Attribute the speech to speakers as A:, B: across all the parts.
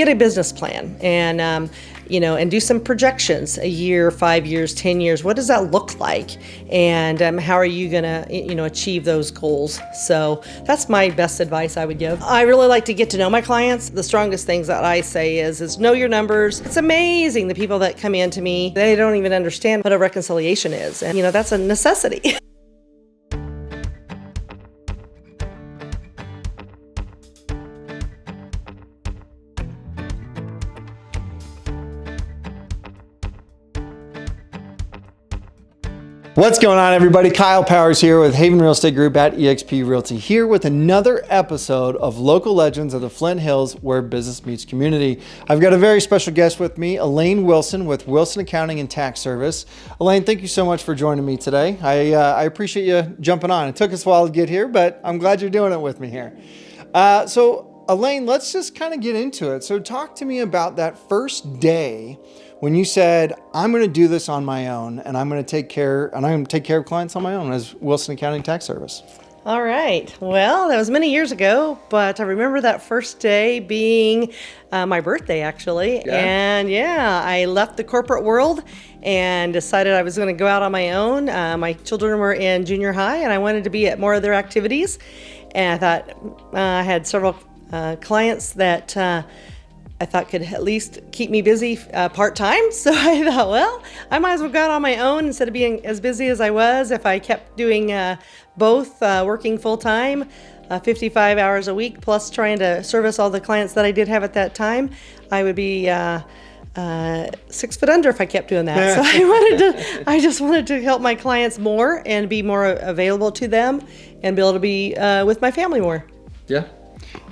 A: Get a business plan and and do some projections, a year, 5 years, 10 years. What does that look like? And how are you gonna achieve those goals? So that's my best advice I would give. I really like to get to know my clients. The strongest things that I say is know your numbers. It's amazing the people that come in to me, they don't even understand what a reconciliation is. And that's a necessity.
B: What's going on, everybody? Kyle Powers here with Haven Real Estate Group at eXp Realty, here with another episode of Local Legends of the Flint Hills, where business meets community. I've got a very special guest with me, Elaine Wilson with Wilson Accounting and Tax Service. Elaine, thank you so much for joining me today. I appreciate you jumping on. It took us a while to get here, but I'm glad you're doing it with me here. So Elaine, let's just kind of get into it. So talk to me about that first day when you said, I'm going to do this on my own, and I'm going to take care of clients on my own as Wilson Accounting Tax Service.
A: All right. Well, that was many years ago, but I remember that first day being my birthday, actually.
B: Yeah.
A: And I left the corporate world and decided I was going to go out on my own. My children were in junior high, and I wanted to be at more of their activities. And I thought I had several clients that I thought could at least keep me busy part-time. So I thought, well, I might as well go out on my own instead of being as busy as I was. If I kept doing both, working full-time, 55 hours a week, plus trying to service all the clients that I did have at that time, I would be 6 foot under if I kept doing that. So I just wanted to help my clients more and be more available to them and be able to be with my family more.
B: Yeah.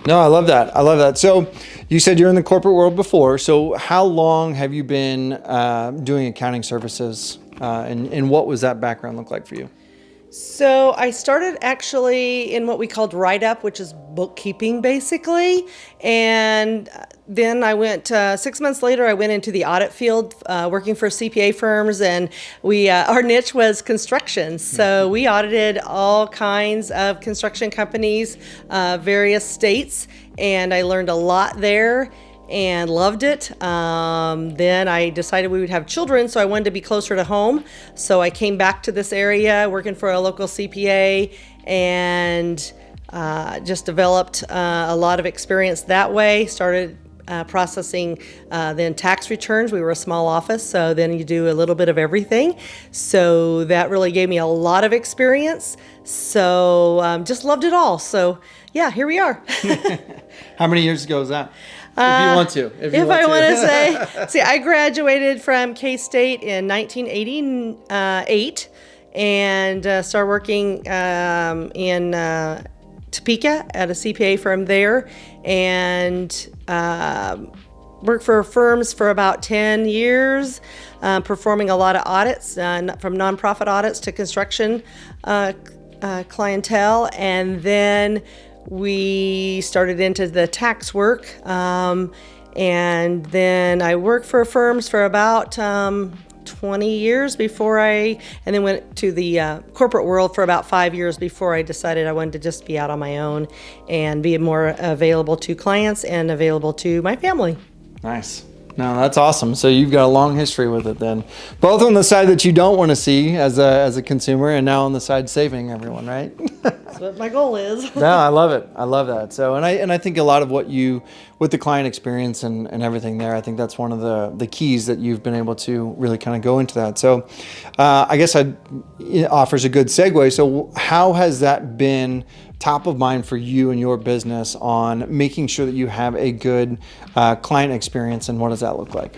B: No, I love that. I love that. So you said you're in the corporate world before. So how long have you been doing accounting services, and what was that background look like for you?
A: So I started actually in what we called write-up, which is bookkeeping basically. And then I went, 6 months later, I went into the audit field, working for CPA firms, and our niche was construction. So we audited all kinds of construction companies, various states, and I learned a lot there and loved it. Then I decided we would have children, so I wanted to be closer to home. So I came back to this area working for a local CPA and just developed a lot of experience that way. Started processing then tax returns. We were a small office, so then you do a little bit of everything. So that really gave me a lot of experience. So just loved it all. So yeah, here we are.
B: How many years ago was that? If you want to.
A: If I want to say, see, I graduated from K-State in 1988 and started working in Topeka at a CPA firm there, and worked for firms for about 10 years, performing a lot of audits, from nonprofit audits to construction clientele, and then we started into the tax work, and then I worked for firms for about 20 years before and then went to the corporate world for about 5 years before I decided I wanted to just be out on my own and be more available to clients and available to my family.
B: Nice. No, that's awesome. So you've got a long history with it then, both on the side that you don't want to see as a consumer, and now on the side saving everyone, right?
A: That's what my goal is.
B: No, I love it. I love that. So, and I think a lot of what with the client experience and everything there, I think that's one of the keys that you've been able to really kind of go into that. So I guess it offers a good segue. So how has that been top of mind for you and your business on making sure that you have a good client experience, and what does that look like?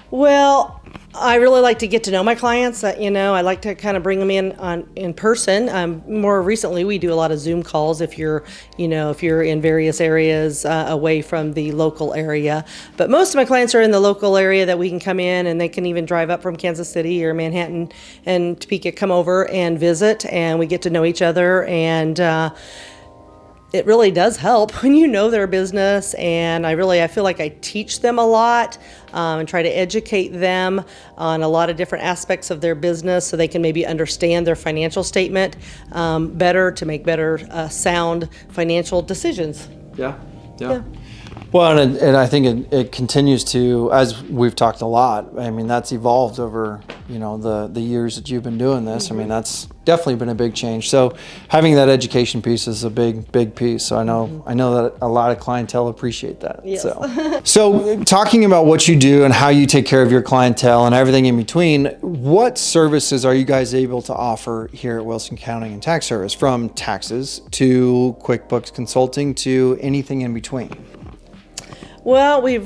A: Well, I really like to get to know my clients. I like to kind of bring them in person. More recently, we do a lot of Zoom calls if you're in various areas away from the local area. But most of my clients are in the local area that we can come in, and they can even drive up from Kansas City or Manhattan and Topeka, come over and visit, and we get to know each other. And it really does help when you know their business, and I feel like I teach them a lot and try to educate them on a lot of different aspects of their business so they can maybe understand their financial statement better, to make better sound financial decisions.
B: Yeah. Well, and I think it continues to, as we've talked a lot, I mean, that's evolved over, the years that you've been doing this. I mean, that's definitely been a big change. So having that education piece is a big piece. So I know that a lot of clientele appreciate that.
A: Yes.
B: So talking about what you do and how you take care of your clientele and everything in between, what services are you guys able to offer here at Wilson Accounting and Tax Service, from taxes to QuickBooks consulting to anything in between?
A: Well, we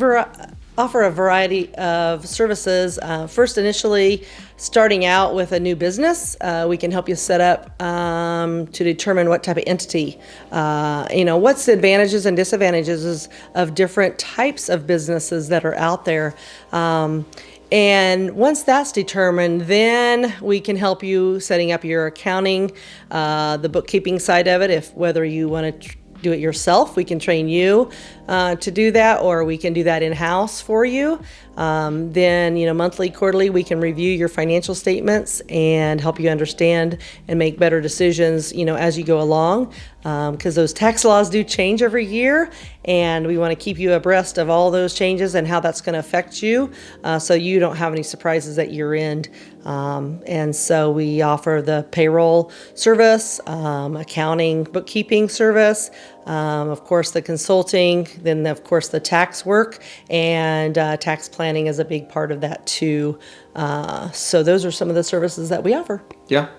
A: offer a variety of services. First, initially, starting out with a new business, we can help you set up to determine what type of entity, what's the advantages and disadvantages of different types of businesses that are out there. And once that's determined, then we can help you setting up your accounting, the bookkeeping side of it, whether you want to do it yourself, we can train you to do that, or we can do that in-house for you. Then, monthly, quarterly, we can review your financial statements and help you understand and make better decisions, as you go along. Because those tax laws do change every year, and we want to keep you abreast of all those changes and how that's going to affect you, so you don't have any surprises at year end. And so we offer the payroll service, accounting, bookkeeping service, of course the consulting, then of course the tax work, and tax planning is a big part of that too. So those are some of the services that we offer.
B: Yeah.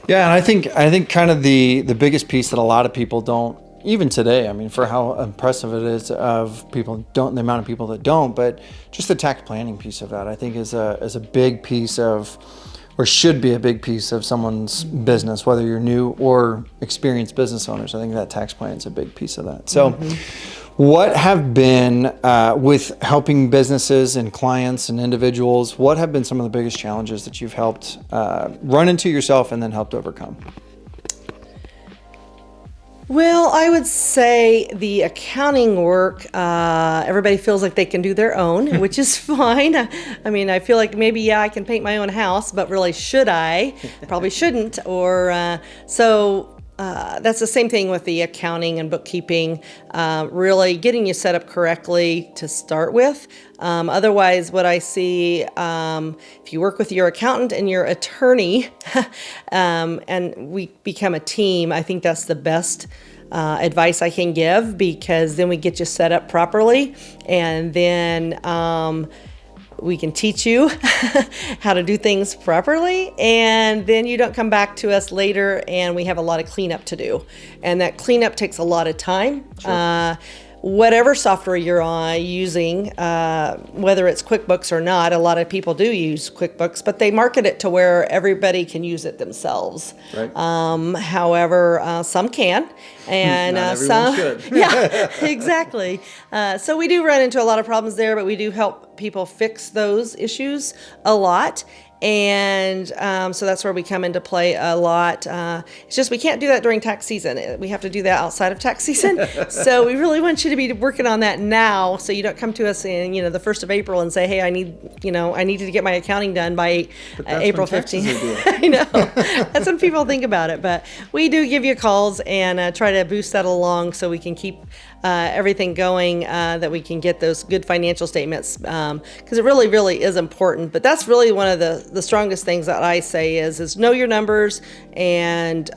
B: Yeah, and I think kind of the biggest piece that a lot of people don't, even today, I mean, for how impressive it is of people don't, the amount of people that don't, but just the tax planning piece of that, I think is a big piece of, or should be a big piece of someone's business, whether you're new or experienced business owners. I think that tax plan is a big piece of that. So what have been, with helping businesses and clients and individuals, what have been some of the biggest challenges that you've helped run into yourself and then helped overcome?
A: Well, I would say the accounting work, everybody feels like they can do their own, which is fine. I mean, I feel like maybe, I can paint my own house, but really, should I? Probably shouldn't. Or that's the same thing with the accounting and bookkeeping, really getting you set up correctly to start with. Otherwise, what I see, if you work with your accountant and your attorney, and we become a team, I think that's the best advice I can give, because then we get you set up properly, and then we can teach you how to do things properly, and then you don't come back to us later and we have a lot of cleanup to do. And that cleanup takes a lot of time. Sure. Whatever software you're using, whether it's QuickBooks or not, a lot of people do use QuickBooks, but they market it to where everybody can use it themselves. Right. However, some can, and
B: not everyone should.
A: Yeah, exactly. So we do run into a lot of problems there, but we do help people fix those issues a lot. And so that's where we come into play a lot. It's just we can't do that during tax season. We have to do that outside of tax season. So we really want you to be working on that now, so you don't come to us in the 1st of April and say, hey, I need to get my accounting done by April 15th. I know. That's when people think about it. But we do give you calls and try to boost that along so we can keep everything going, that we can get those good financial statements, because it really, really is important. But that's really one of the strongest things that I say is know your numbers, and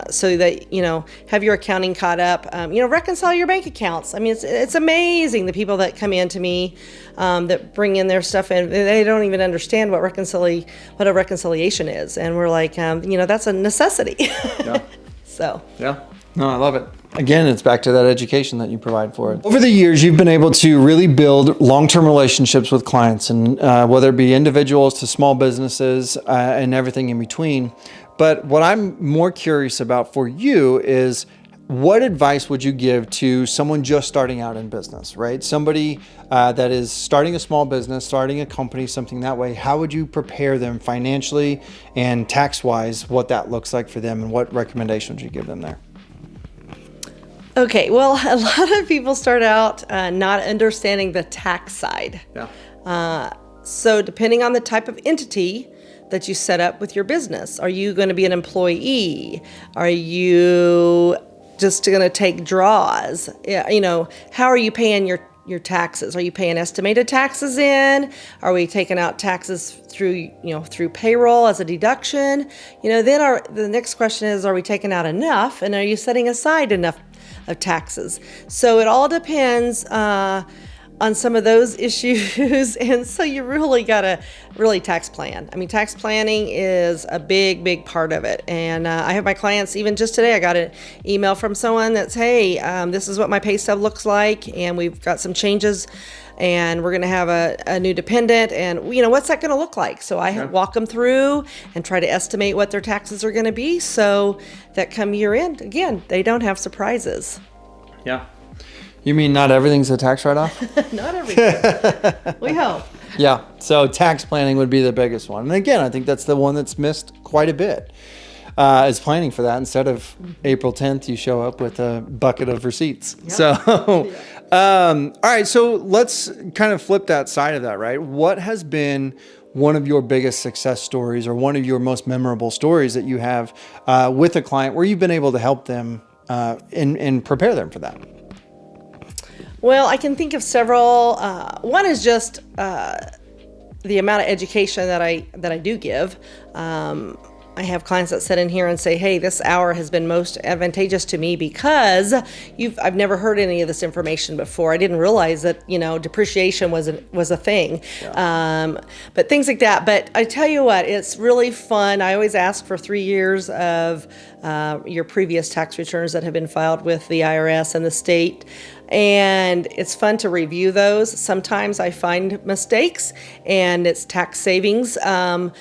A: so that have your accounting caught up. Reconcile your bank accounts. I mean, it's amazing the people that come in to me that bring in their stuff, and they don't even understand what a reconciliation is, and we're like, that's a necessity. Yeah. So. Yeah.
B: No, I love it. Again, it's back to that education that you provide for it. Over the years, you've been able to really build long-term relationships with clients, and whether it be individuals to small businesses and everything in between. But what I'm more curious about for you is, what advice would you give to someone just starting out in business, right? Somebody that is starting a small business, starting a company, something that way. How would you prepare them financially and tax-wise, what that looks like for them, and what recommendations would you give them there?
A: Okay, well, a lot of people start out not understanding the tax side. Yeah. So depending on the type of entity that you set up with your business, are you going to be an employee? Are you just going to take draws? How are you paying your your taxes. Are you paying estimated taxes in? Are we taking out taxes through, through payroll as a deduction? Then the next question is, are we taking out enough, and are you setting aside enough of taxes? So it all depends on some of those issues. And so you really got to tax plan. I mean, tax planning is a big, big part of it. And I have my clients, even just today, I got an email from someone that's, hey, this is what my pay stub looks like, and we've got some changes, and we're going to have a new dependent, and what's that going to look like? So I walk them through and try to estimate what their taxes are going to be, so that come year end, again, they don't have surprises.
B: Yeah. You mean not everything's a tax write-off?
A: Not everything. We hope.
B: Yeah. So tax planning would be the biggest one. And again, I think that's the one that's missed quite a bit, is planning for that. Instead of April 10th, you show up with a bucket of receipts. Yep. So, all right. So let's kind of flip that side of that, right? What has been one of your biggest success stories, or one of your most memorable stories that you have with a client where you've been able to help them and prepare them for that?
A: Well, I can think of several. One is just the amount of education that I do give. I have clients that sit in here and say, hey, this hour has been most advantageous to me because I've never heard any of this information before. I didn't realize that, depreciation was a thing. Yeah. But things like that. But I tell you what, it's really fun. I always ask for 3 years of your previous tax returns that have been filed with the IRS and the state. And it's fun to review those. Sometimes I find mistakes, and it's tax savings. And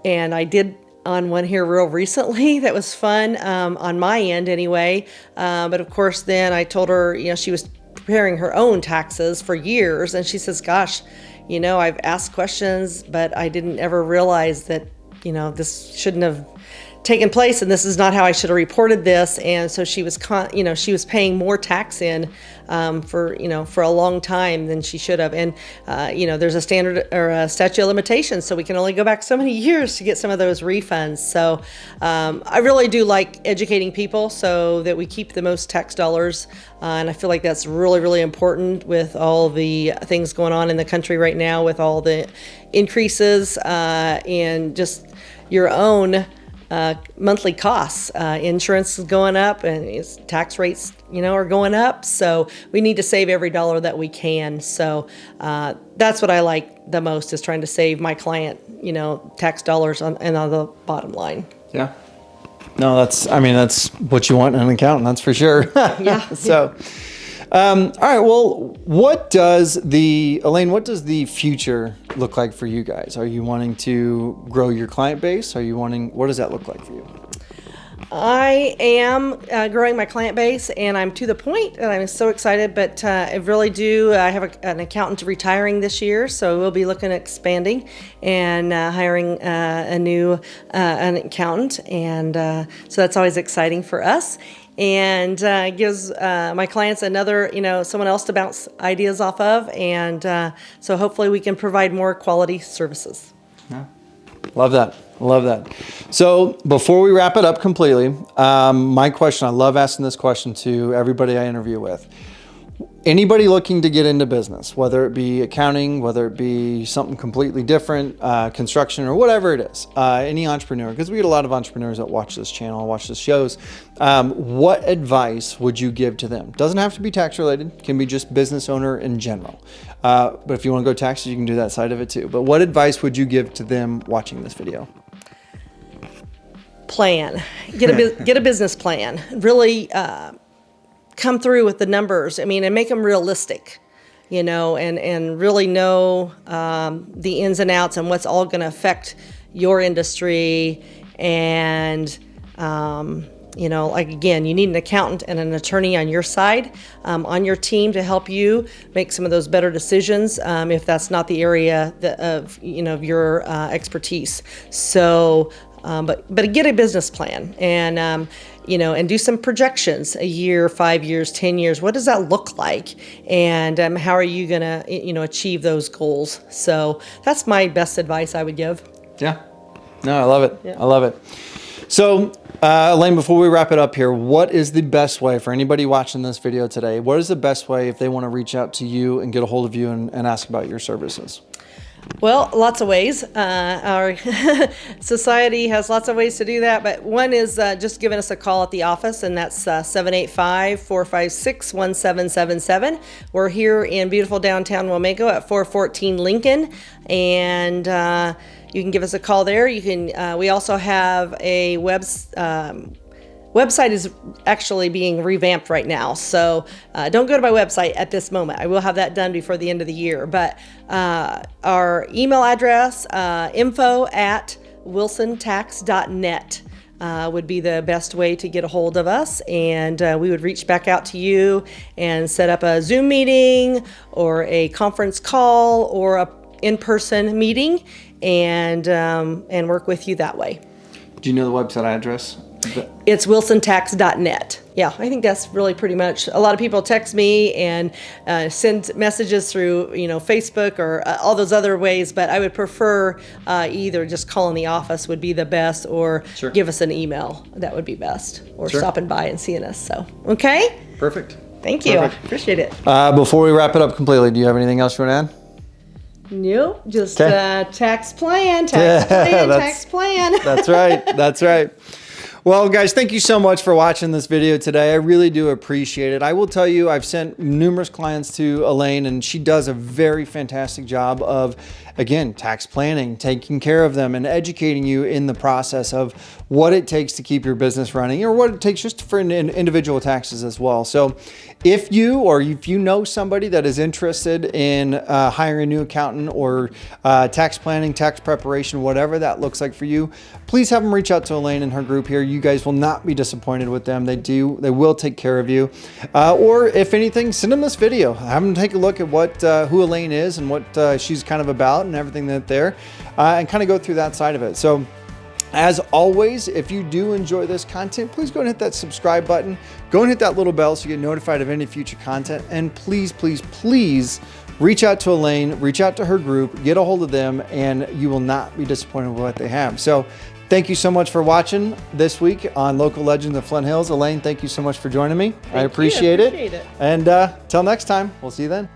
A: I did on one here real recently that was fun, on my end anyway. But of course, then I told her, she was preparing her own taxes for years, and she says, gosh, I've asked questions, but I didn't ever realize that, this shouldn't have taken place, and this is not how I should have reported this. And so she was, she was paying more tax in for a long time than she should have. And there's a standard or a statute of limitations, so we can only go back so many years to get some of those refunds. So I really do like educating people so that we keep the most tax dollars, and I feel like that's really, really important with all the things going on in the country right now, with all the increases and just your own monthly costs. Insurance is going up, and tax rates, are going up. So we need to save every dollar that we can. So that's what I like the most, is trying to save my client, tax dollars and on the bottom line.
B: Yeah. No, that's what you want in an accountant, that's for sure.
A: Yeah.
B: So, all right. Well, what does the future look like for you guys? Are you wanting to grow your client base? What does that look like for you?
A: I am growing my client base, and I'm to the point that I'm so excited, but I really do. I have an accountant retiring this year, so we'll be looking at expanding and hiring a new an accountant, and so that's always exciting for us. And gives my clients another, someone else to bounce ideas off of. And so hopefully we can provide more quality services.
B: Yeah. Love that. So before we wrap it up completely, my question, I love asking this question to everybody I interview with. Anybody looking to get into business, whether it be accounting, whether it be something completely different, construction, or whatever it is, any entrepreneur, because we get a lot of entrepreneurs that watch this channel, watch this shows. What advice would you give to them? Doesn't have to be tax related, can be just business owner in general. But if you want to go taxes, you can do that side of it too. But what advice would you give to them watching this video?
A: Plan. Get a business plan. Really come through with the numbers. And make them realistic, and really know the ins and outs and what's all going to affect your industry. And, again, you need an accountant and an attorney on your side, on your team, to help you make some of those better decisions if that's not the area of your expertise. So, but get a business plan, and and do some projections, a year, 5 years, 10 years. What does that look like? And how are you going to, achieve those goals? So that's my best advice I would give.
B: Yeah. No, I love it.
A: Yeah.
B: I love it. So Elaine, before we wrap it up here, what is the best way for anybody watching this video today? What is the best way if they want to reach out to you and get a hold of you and ask about your services?
A: Well, lots of ways. Our society has lots of ways to do that, but one is just giving us a call at the office, and that's 785-456-1777. We're here in beautiful downtown Wamego at 414 Lincoln, and you can give us a call there. You can. We also have a website is actually being revamped right now, so don't go to my website at this moment. I will have that done before the end of the year, but our email address, info@𝐿SONTax.net, would be the best way to get a hold of us, and we would reach back out to you and set up a Zoom meeting or a conference call or a in-person meeting, and work with you that way.
B: Do you know the website address?
A: It's 𝐿SONTax.net. Yeah, I think that's really pretty much. A lot of people text me and send messages through, Facebook or all those other ways, but I would prefer either just calling the office would be the best, or
B: Sure.
A: give us an email. That would be best, or
B: Sure.
A: stopping by and seeing us. So, okay?
B: Perfect.
A: Thank you.
B: Perfect.
A: Appreciate it.
B: Before we wrap it up completely, do you have anything else you want to add?
A: Nope, just
B: Okay.
A: tax plan, tax plan.
B: That's right. That's right. Well, guys, thank you so much for watching this video today. I really do appreciate it. I will tell you, I've sent numerous clients to Elaine, and she does a very fantastic job of, again, tax planning, taking care of them, and educating you in the process of what it takes to keep your business running, or what it takes just for individual taxes as well. So if you know somebody that is interested in hiring a new accountant, or tax planning, tax preparation, whatever that looks like for you, please have them reach out to Elaine and her group here. You guys will not be disappointed with them. They will take care of you. Or if anything, send them this video. Have them take a look at who Elaine is and what she's kind of about and everything and kind of go through that side of it. So as always, if you do enjoy this content, please go and hit that subscribe button. Go and hit that little bell so you get notified of any future content. And please, please, please reach out to Elaine, reach out to her group, get a hold of them, and you will not be disappointed with what they have. So thank you so much for watching this week on Local Legends of Flint Hills. Elaine, thank you so much for joining me. I appreciate it.
A: Appreciate it.
B: And till next time, we'll see you then.